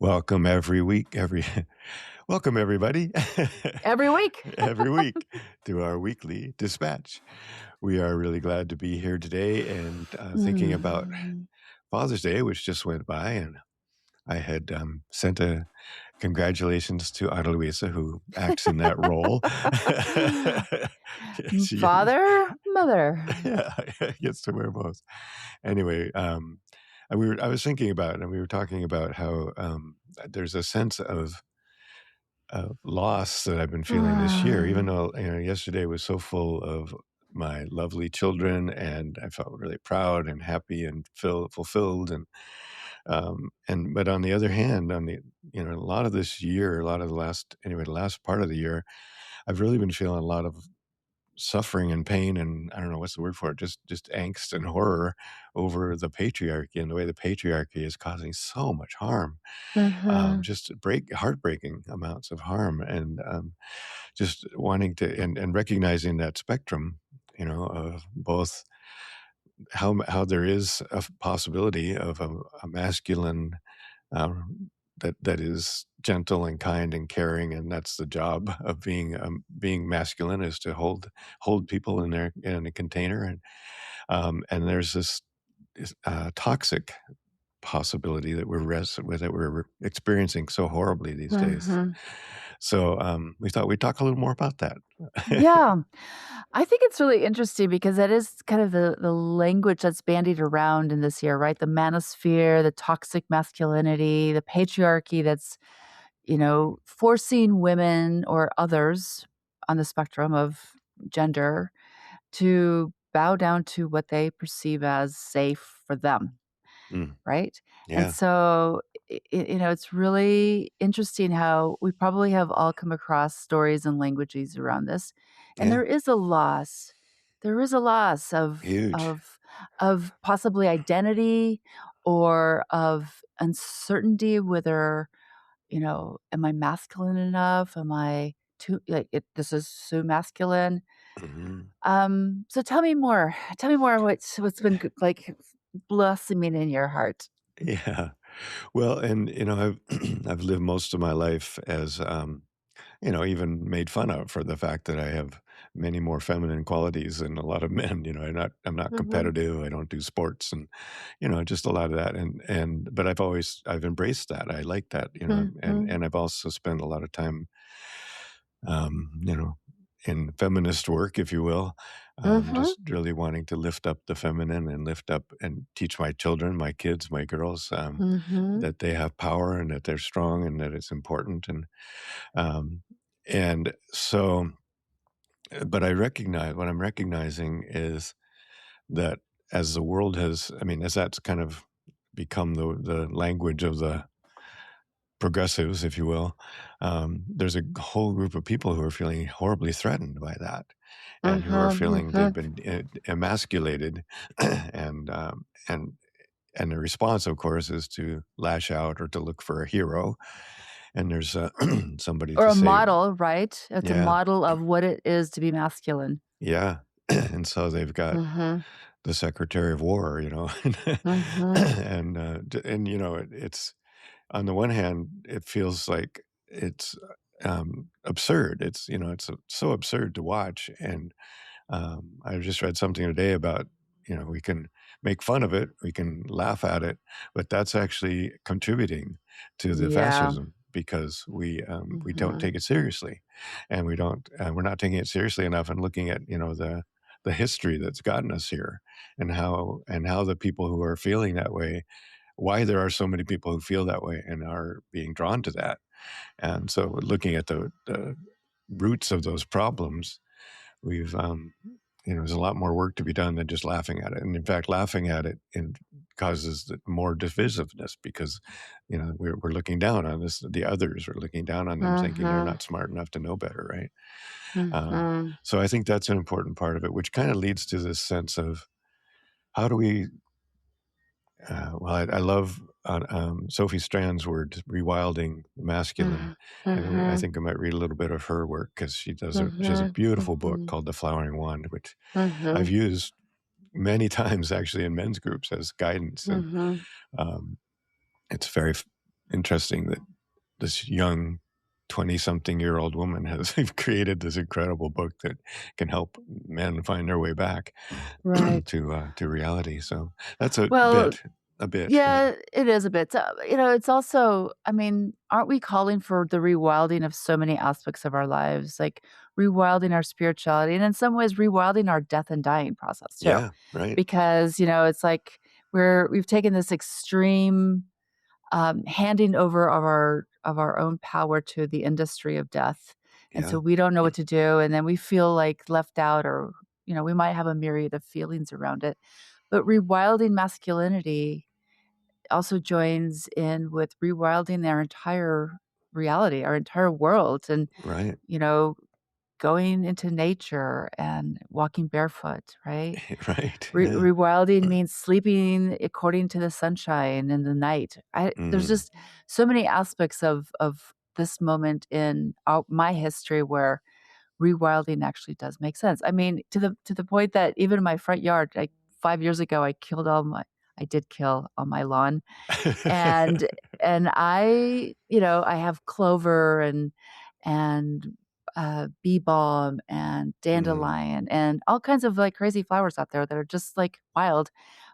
Welcome every week, welcome everybody, Every week. every week to our weekly dispatch. We are really glad to be here today and thinking about Mm. Father's Day, which just went by, and I had sent a congratulations to Ana Luisa, who acts in that role. She is, Father, mother. yeah, gets to wear both. Anyway, and I was thinking about it, and we were talking about how there's a sense of loss that I've been feeling this year, even Mm. though yesterday was so full of my lovely children, and I felt really proud and happy and fulfilled, and but on the other hand, a lot of this year, a lot of the last part of the year, I've really been feeling a lot of suffering and pain, and I don't know what's the word for it, just angst and horror over the patriarchy and the way the patriarchy is causing so much harm, Mhm. just heartbreaking amounts of harm, and just wanting to and recognizing that spectrum, of both how there is a possibility of a masculine that is gentle and kind and caring, and that's the job of being masculine, is to hold people in a container, and there's this toxic possibility that we're experiencing so horribly these days. Mhm. So we thought we'd talk a little more about that. Yeah. I think it's really interesting because that is kind of the language that's bandied around in this year, right? The manosphere, the toxic masculinity, the patriarchy that's, forcing women or others on the spectrum of gender to bow down to what they perceive as safe for them. Mm, Right? And yeah, so, it's really interesting how we probably have all come across stories and languages around this, and yeah, there is a loss huge. of possibly identity or of uncertainty whether, am I masculine enough? Am I too this is so masculine? Mhm. So tell me more. Tell me more what's been like blossoming in your heart. Yeah. Well, and I've I've lived most of my life as even made fun of for the fact that I have many more feminine qualities than a lot of men. I'm not Mhm. competitive. I don't do sports, and just a lot of that. But I've embraced that. I like that. And Mhm. and I've also spent a lot of time, um, you know, in feminist work, if you will, Mhm. just really wanting to lift up the feminine and lift up and teach my children, my kids, my girls, Mhm. that they have power and that they're strong and that it's important. Um, and so, but what I'm recognizing is that as the world has, I mean, as that's kind of become the language of the progressives, if you will, there's a whole group of people who are feeling horribly threatened by that, and who are Mhm. feeling they've Mhm. been emasculated, and and the response, of course, is to lash out or to look for a hero. And there's somebody Or to a say, model, right? It's a yeah, model of what it is to be masculine. yeah. And so they've got Mhm. the Secretary of War, Mhm. it's on the one hand, it feels like it's absurd. It's so absurd to watch. And I just read something today about, we can make fun of it, we can laugh at it, but that's actually contributing to the Yeah. fascism, because we don't Mhm. take it seriously, and we're not taking it seriously enough, and looking at the history that's gotten us here, and how the people who are feeling that way, why there are so many people who feel that way and are being drawn to that. And so looking at the roots of those problems, we've there's a lot more work to be done than just laughing at it. And in fact, laughing at it causes more divisiveness, because we're looking down on this. The others are looking down on them, thinking they're Mhm. not smart enough to know better, right? Um, Mhm. so I think that's an important part of it, which kind of leads to this sense of how do we well, I love Sophie Strand's words, rewilding the masculine, Mhm. and I Mhm. think I might read a little bit of her work, because she has a Mhm. beautiful book Mhm. called The Flowering Wand, which I've Mhm. used many times actually in men's groups as guidance, and Mhm. um, it's very interesting that this young 20-something-year-old woman has created this incredible book that can help men find their way back Right. to reality, so that's a Well, bit a bit, yeah. yeah, it is a bit. It's also, I mean, aren't we calling for the rewilding of so many aspects of our lives? Like rewilding our spirituality and in some ways rewilding our death and dying process too. Yeah, right. Because, it's like we've taken this extreme handing over of our own power to the industry of death. And so Yeah, we don't know what to do. And then we feel like left out or, we might have a myriad of feelings around it. But rewilding masculinity also joins in with rewilding our entire reality, our entire world, and, right. you know, going into nature and walking barefoot, right? Right, yeah. Rewilding means sleeping according to the sunshine in the night. There's Mm, just so many aspects of this moment in my history where rewilding actually does make sense. I mean, to the point that even in my front yard, like 5 years ago, I did kill on my lawn, and I have clover and bee balm and mm, dandelion and all kinds of, like, crazy flowers out there that are just, like, wild,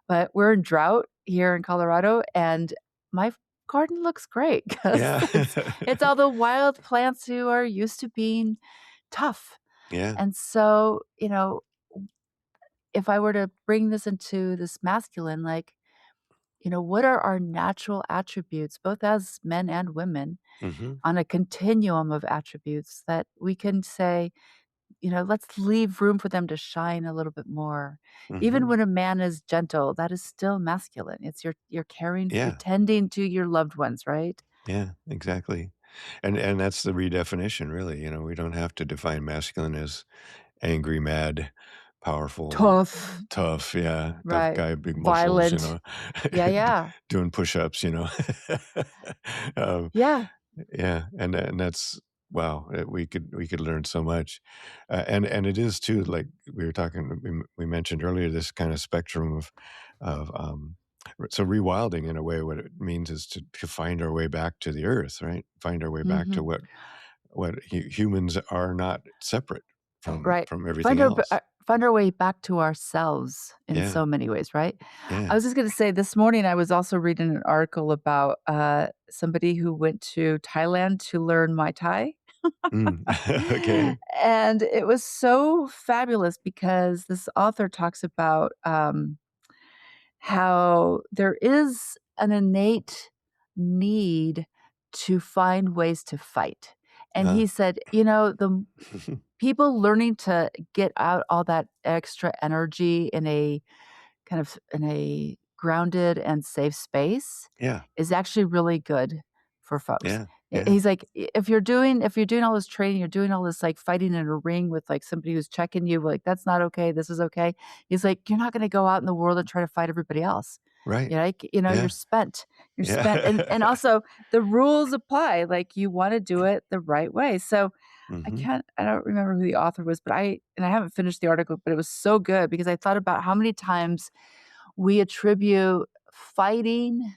but we're in drought here in Colorado, and my garden looks great because yeah. it's all the wild plants who are used to being tough, Yeah, and so, if I were to bring this into this masculine, like, what are our natural attributes, both as men and women, mhm, on a continuum of attributes that we can say, let's leave room for them to shine a little bit more. Even mhm. when a man is gentle, that is still masculine. It's you're caring, you're Yeah, tending to your loved ones, right? yeah, exactly. And that's the redefinition, really, we don't have to define masculine as angry, mad, powerful, Tough, tough, yeah, tough right? guy, big muscles, Violent. Yeah, yeah. doing push-ups. Um, Yeah. yeah, and that's wow, we could learn so much, and it is too, like we were talking, we mentioned earlier, this kind of spectrum so rewilding in a way, what it means is to find our way back to the earth, right? Find our way back to Mhm. what humans are not separate Right. from everything else. Find our way back to ourselves in Yeah, so many ways, right? I yeah. was just gonna say this morning I was also reading an article about, somebody who went to Thailand to learn Muay Thai, Mm. Okay. and it was so fabulous because this author talks about, how there is an innate need to find ways to fight, and he Ah. said, the people learning to get out all that extra energy in a grounded and safe space Yeah, is actually really good for folks. yeah, yeah, He's like, if you're doing all this training, you're doing all this, like, fighting in a ring with, like, somebody who's checking you, like, "That's not okay, this is okay." He's like, "You're not gonna go out in the world and try to fight everybody else." right. You're Yeah, spent. You're spent, and yeah. also the rules apply, like, you wanna do it the right way. So Mhm. I don't remember who the author was, but I haven't finished the article, but it was so good because I thought about how many times we attribute fighting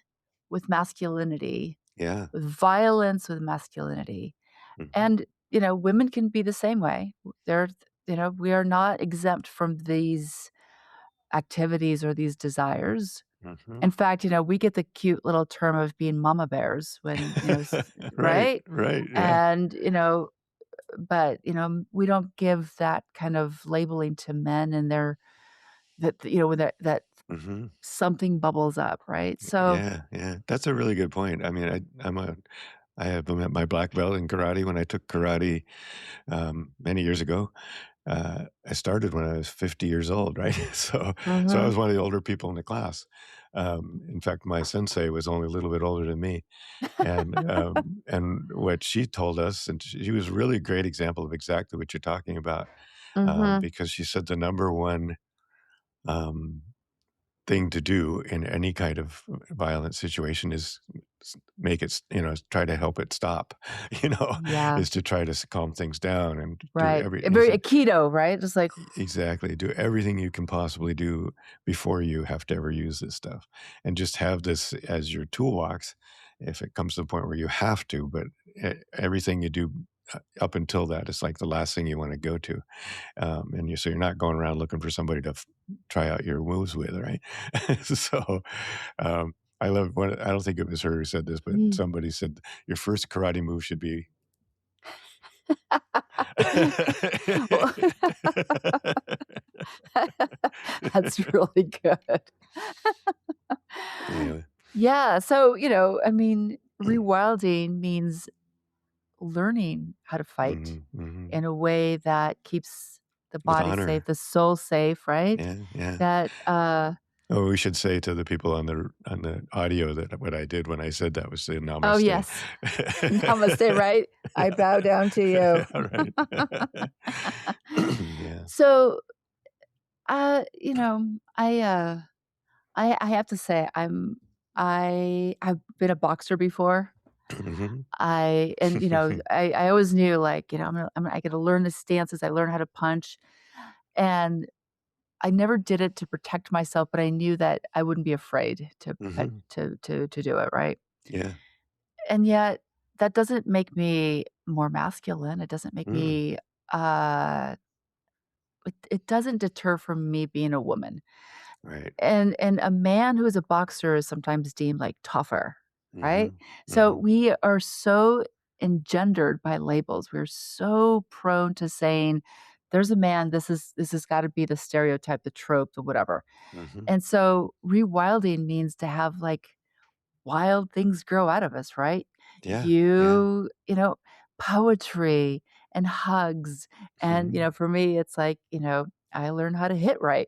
with masculinity, Yeah. with violence with masculinity. Mhm. And, women can be the same way. They're, we are not exempt from these activities or these desires. Mhm. In fact, we get the cute little term of being mama bears when, Right, right? right, yeah. And, but, we don't give that kind of labeling to men and their when that Mhm. something bubbles up, right? So Yeah, yeah. That's a really good point. I mean, I have my black belt in karate. When I took karate, many years ago, I started when I was 50 years old, right? So I mhm. was one of the older people in the class. In fact, my sensei was only a little bit older than me. And what she told us, and she was a really great example of exactly what you're talking about, Mhm. because she said the number one, um, thing to do in any kind of violent situation is make it, try to help it stop, Yeah, is to try to calm things down and do right. every, A and he very said, aikido, right? Just like exactly, do everything you can possibly do before you have to ever use this stuff, and just have this as your toolbox, if it comes to the point where you have to, but everything you do up until that is like the last thing you want to go to. And so you're not going around looking for somebody to try out your moves with, right? So um, I love one. I don't think it was her who said this, but Mm. somebody said your first karate move should be. Well, that's really good. Yeah. Yeah, so, I mean, rewilding means learning how to fight Mhm, mhm. in a way that keeps the With body safe, honor. the soul safe, right? Yeah, yeah. That, Oh, we should say to the people on the audio that what I did when I said that was say oh, namaste. yes. Namaste, right? I bow down to you. Yeah, right. Yeah. So, I have to say I've been a boxer before. Mhm. I and, I always knew, like, I gotta learn the stances, I learn how to punch, and I never did it to protect myself, but I knew that I wouldn't be afraid Mhm. to do it, right? Yeah. And yet, that doesn't make me more masculine, it doesn't make Mm. me, uh it doesn't deter from me being a woman. Right. And a man who is a boxer is sometimes deemed, like, tougher, right? Mhm. So, Mhm. we are so engendered by labels, we're so prone to saying, "There's a man, this has gotta be the stereotype, the trope, the whatever." Mhm. And so, rewilding means to have, like, wild things grow out of us, right? Yeah, yeah. Poetry and hugs, and, Mhm. for me, it's like, I learned how to hit right.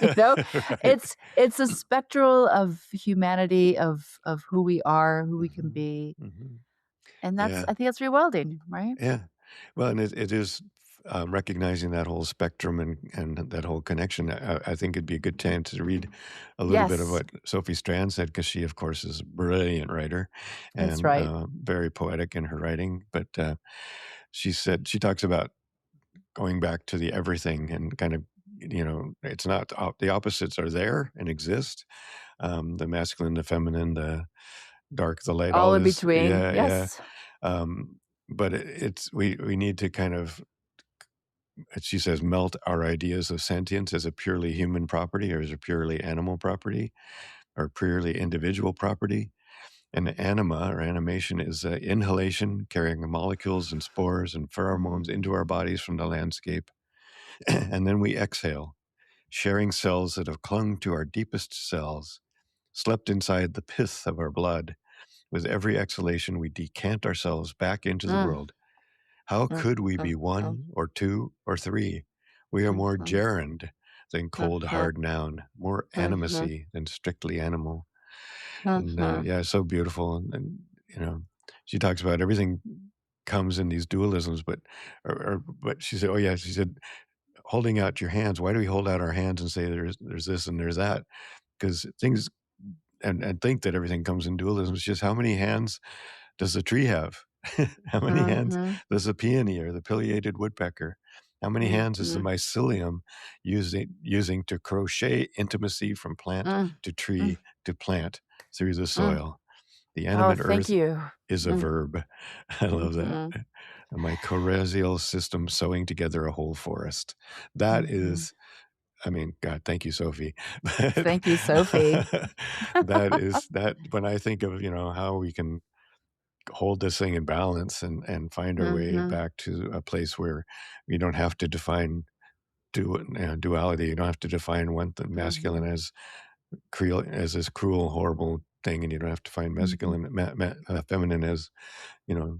You know? Right. It's a spectral of humanity, of who we are, who we can Mhm. be, Mhm. and Yeah. I think that's rewilding, right? Yeah. Well, and it is, recognizing that whole spectrum and that whole connection. I think it'd be a good chance to read a little bit of Yes, what Sophie Strand said because she, of course, is a brilliant writer that's and, right. very poetic in her writing, but, she said she talks about going back to the everything and kind of, it's not the opposites are there and exist, the masculine, the feminine, the dark, the light, All all in this. between, Yeah, yeah. yes. But it's we need to kind of, she says, melt our ideas of sentience as a purely human property or as a purely animal property or purely individual property. And anima or animation is inhalation, carrying molecules and spores and pheromones into our bodies from the landscape. And then we exhale, sharing cells that have clung to our deepest cells, slept inside the pith of our blood. With every exhalation, we decant ourselves back into the Mm, world. How mm, could we mm, be mm, one or two or three? We are more mhm, gerund than cold, mhm, hard noun, more mhm, animacy than strictly animal. And mhm, yeah, it's so beautiful. And, she talks about everything comes in these dualisms, but she said, oh yeah, she said, holding out your hands. Why do we hold out our hands and say there's this and there's that? Because things and think that everything comes in dualism. It's just how many hands does the tree have? How many hands mhm, does the peony or the pileated woodpecker? How many hands is the mhm, mycelium using to crochet intimacy from plant mm, to mm, tree to plant through the mm. soil? The Oh, animate thank earth you. is a Mm, verb. I love that. mhm, My mycorrhizal system sewing together a whole forest. That mhm. is, I mean, God, thank you, Sophie. But Thank you, Sophie. that is that when I think of, how we can hold this thing in balance and find our way Mhm, back to a place where we don't have to define duality. You don't have to define one the masculine mhm, as cruel as this cruel, horrible thing, and you don't have to find mhm. feminine as you know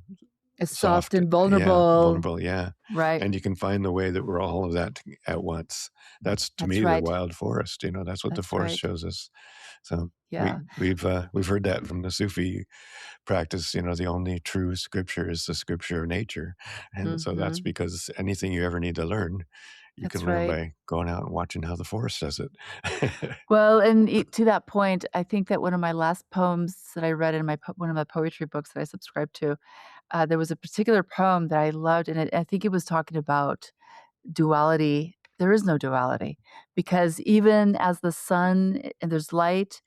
It's soft soft, and yeah, vulnerable. vulnerable, yeah, Right. and you can find the way that we're all of that at once. That's, to That's me, the right. wild forest, that's what the That's forest right. shows us. So Yeah. we've heard that from the Sufi practice, the only true scripture is the scripture of nature, and so that's Mhm. because anything you ever need to learn, you can That's learn right. by going out and watching how the forest does it. Well, and to that point, I think that one of my last poems that I read in one of my poetry books that I subscribed to, there was a particular poem that I loved, and I think it was talking about duality. There is no duality because even as the sun and there's light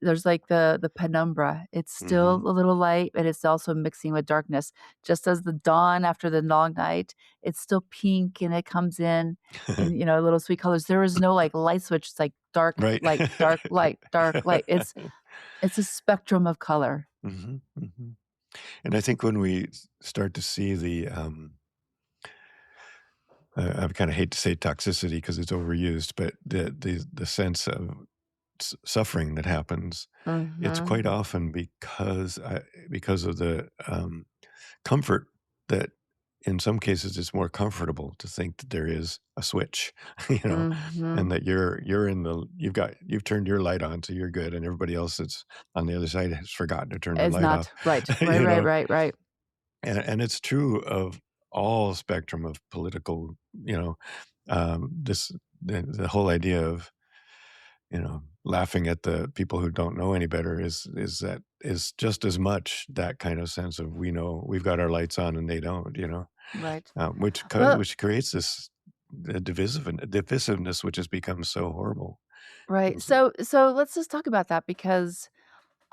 There's, like, the penumbra. It's still Mhm. a little light, but it's also mixing with darkness. Just as the dawn after the long night, it's still pink and it comes in, little sweet colors. There is no, like, light switch. It's like dark Right. light, dark light, dark light. It's a spectrum of color. Mhm, mhm. And I think when we start to see I kinda hate to say toxicity because it's overused, but the sense of suffering that happens, it's quite Mhm. often because of the, comfort that in some cases it's more comfortable to think that there is a switch, you know, and Mhm. that you're in the you've turned your light on, so you're good, and everybody else that's on the other side has forgotten to turn their It's light off, not right. Right, you right, know? right, right. And it's true of all spectrum of political, you know, this the whole idea of, laughing at the people who don't know any better is just as much that kind of sense of we know we've got our lights on and they don't, Right. Well, which creates this divisiveness which has become so horrible. right. So let's just talk about that because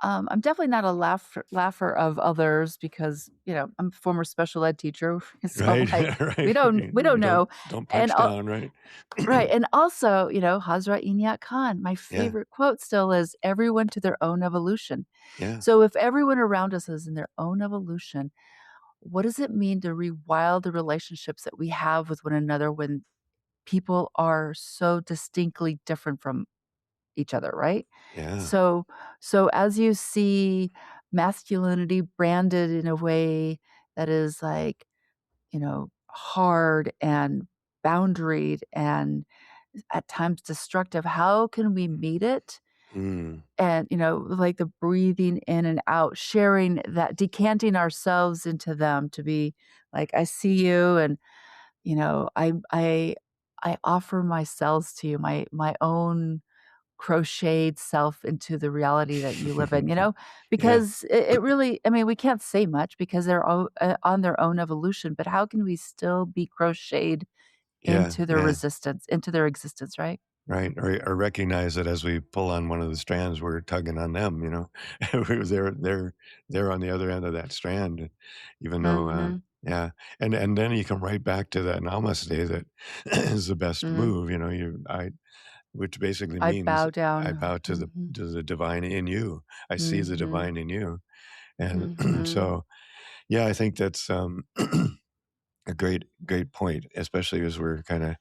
I'm definitely not a laugher of others because, I'm a former special ed teacher, so, Right, like, we right. don't we You don't know, don't and punch down, right? right, and also, Hazrat Inayat Khan, my Yeah, favorite quote still is, "Everyone to their own evolution." yeah, So if everyone around us is in their own evolution, what does it mean to rewild the relationships that we have with one another when people are so distinctly different from each other, right? yeah. So as you see masculinity branded in a way that is like, hard and boundaried and at times destructive, how can we meet it? Mm, And, like the breathing in and out, sharing that, decanting ourselves into them to be like, I see you and, I offer myself to you, my own crocheted self into the reality that you live in, yeah, because it really, I mean, we can't say much because they're all, on their own evolution, but how can we still be crocheted yeah, yeah. into their existence, right? Right, or recognize that as we pull on one of the strands, we're tugging on them, They're on the other end of that strand, even though, Mhm. yeah, and then you come right back to that namaste that is the best Mm. move, which basically I means bow I down. bow to the Mhm. divine in you. I see the Mhm. divine in you, and Mhm. so, yeah, I think that's, a great point, especially as we're kinda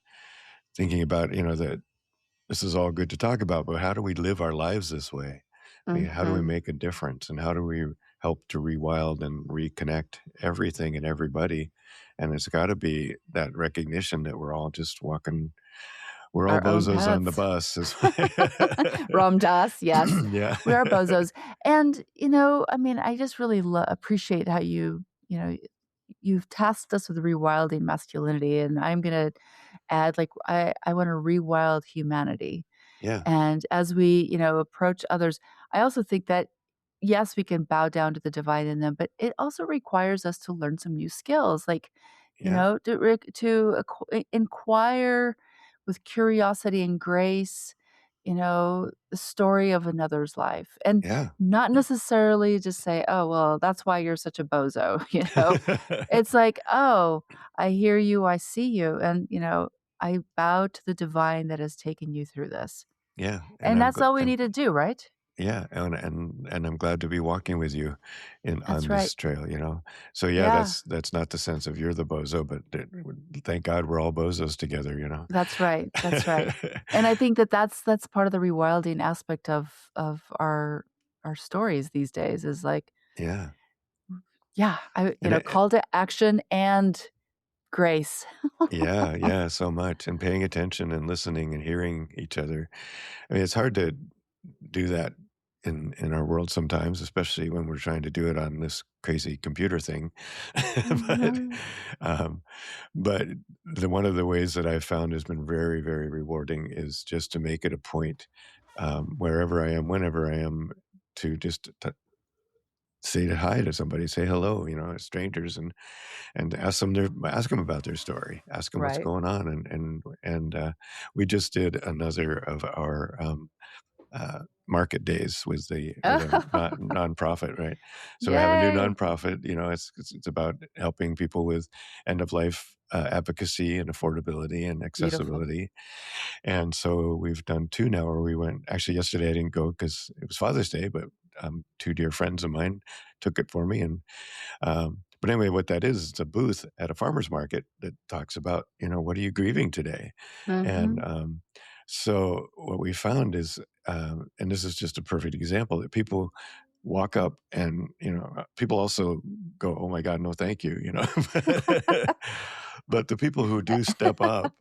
thinking about, that this is all good to talk about, but how do we live our lives this way? I mean, how do we Mhm. make a difference, and how do we help to rewild and reconnect everything and everybody? And it's gotta be that recognition that we're all Our own bozos on the paths. bus is Ram Dass, yes. Yeah. We are bozos. And, I mean, I just really appreciate how you've tasked us with rewilding masculinity, and I'm gonna add, like, I wanna rewild humanity. Yeah, And as we, approach others, I also think that, yes, we can bow down to the divine in them, but it also requires us to learn some new skills, like, yeah, to inquire with curiosity and grace, the story of another's life, and yeah. not necessarily just say, "Oh, well, that's why you're such a bozo," It's like, "Oh, I hear you, I see you, and, I bow to the divine that has taken you through this." Yeah, and And that's all we need to do, right? yeah, and I'm glad to be walking with you in on That's right. this trail, So, yeah, Yeah, that's not the sense of you're the bozo, but thank God we're all bozos together. that's right, that's right. And I think that that's part of the rewilding aspect of our stories these days is like, Yeah, yeah, and call to action and grace. yeah, yeah, so much, and paying attention and listening and hearing each other. I mean, it's hard to do that in our world sometimes, especially when we're trying to do it on this crazy computer thing. But, Mhm. um, but the one of the ways that I've found has been very, very rewarding is just to make it a point, wherever I am, whenever I am, to just say hi to somebody, say hello, strangers, and ask them about their story, ask them what's Right. going on, and we just did another of our market days with a nonprofit, right? So we have a new Yay. nonprofit. You know, it's about helping people with end of life advocacy and affordability and Beautiful. accessibility. And so we've done two now where we went. Actually, yesterday I didn't go because it was Father's Day, but two dear friends of mine took it for me, and but anyway, what that is, it's a booth at a farmer's market that talks about, you know, what are you grieving today? And Mhm. so what we found is, and this is just a perfect example, that people walk up and, you know, people also go, oh my God, no, thank you, you know. But the people who do step up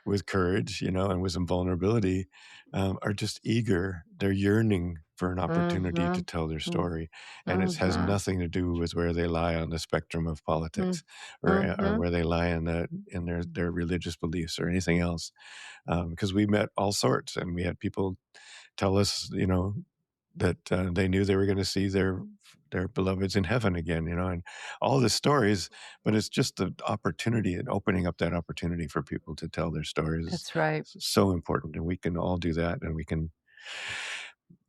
with courage, you know, and with some vulnerability are just eager. They're yearning for an opportunity to Mhm. tell their Mm. story, and it has Mhm. nothing to do with where they lie on the spectrum of Mm. politics, or Mhm. where they lie in their religious beliefs or anything else. Because we met all sorts, and we had people tell us, you know, that they knew they were going to see their beloveds in heaven again, you know, and all the stories. But it's just the opportunity and opening up that opportunity for people to tell their stories is That's right. so important, and we can all do that, and we can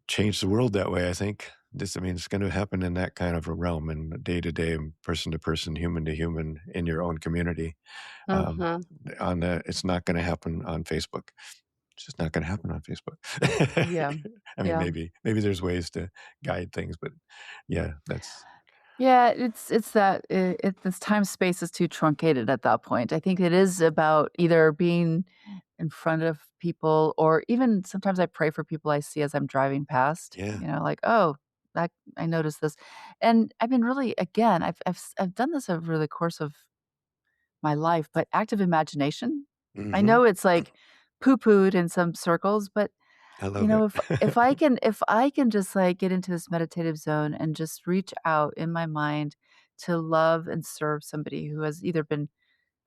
change the world that way, I think. This, I mean, it's going to happen in that kind of a realm, and day to day, person to person, human to human, in your own community. Um, Mhm. it's not going to happen on Facebook. It's just not going to happen on Facebook. Yeah. I mean, Yeah. maybe there's ways to guide things, but yeah, that's Yeah, it's that this time space is too truncated at that point. I think it is about either being in front of people, or even sometimes I pray for people I see as I'm driving past, yeah. like, "Oh, that I noticed this." And I've been really, again, I've done this over the course of my life, but active imagination. I Hmm. know it's like poo-pooed in some circles, but I love it. if I can just, like, get into this meditative zone and just reach out in my mind to love and serve somebody who has either been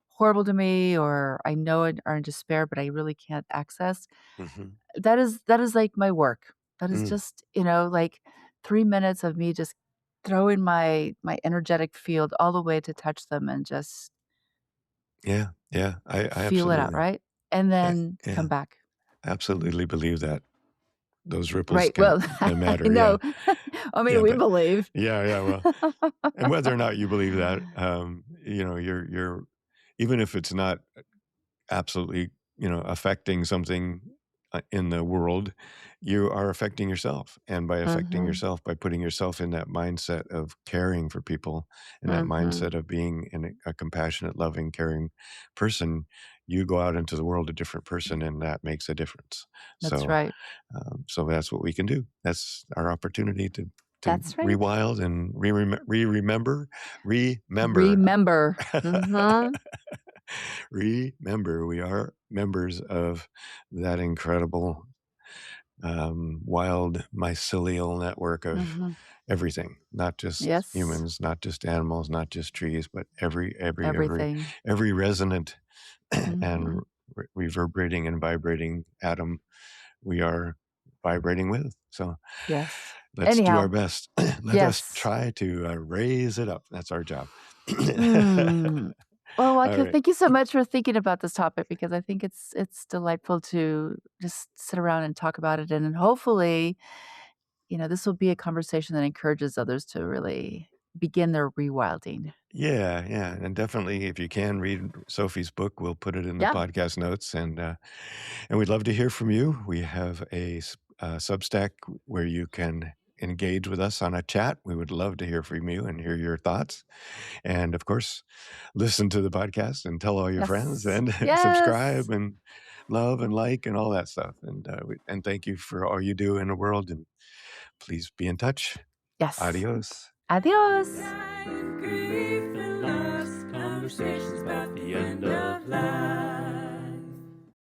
horrible to me, or I know are in despair, but I really can't access, Hmm. that is, like, my work. That is Mm. just, like, 3 minutes of me just throwing my energetic field all the way to touch them and just Yeah, yeah. I feel it out, absolutely, right? And yeah, then come yeah, back. absolutely believe that those ripples Right, well, can I matter. Yeah, know. I mean, yeah, we but believe. yeah, yeah. Well, and whether or not you believe that, you know, you're even if it's not absolutely, you know, affecting something in the world, you are affecting yourself. And by affecting Mhm, yourself, by putting yourself in that mindset of caring for people, and that mhm. mindset of being in a compassionate, loving, caring person, you go out into the world a different person, and that makes a difference. That's So, right. so that's what we can do. That's our opportunity to That's right. rewild and remember. Remember. Mhm, Remember, we are members of that incredible, wild mycelial network of mhm. everything, not just Yes, humans, not just animals, not just trees, but everything. every resonant and Mhm. reverberating and vibrating atom we are vibrating with. So Yes. let's do our Anyhow, best. Let us yes. try to raise it up. That's our job. Mm. Well, All okay, right. thank you so much for thinking about this topic, because I think it's delightful to just sit around and talk about it, and then hopefully, this will be a conversation that encourages others to really begin their rewilding. Yeah, yeah, and definitely if you can read Sophie's book, we'll put it in the Yeah. podcast notes, and we'd love to hear from you. We have Substack where you can engage with us on a chat. We would love to hear from you and hear your thoughts, and of course, listen to the podcast and tell all your friends Yes. and Yes. subscribe and love and like and all that stuff. And thank you for all you do in the world. And please be in touch. Yes. Adios. Adios. Grief and loss, conversations about the end of life.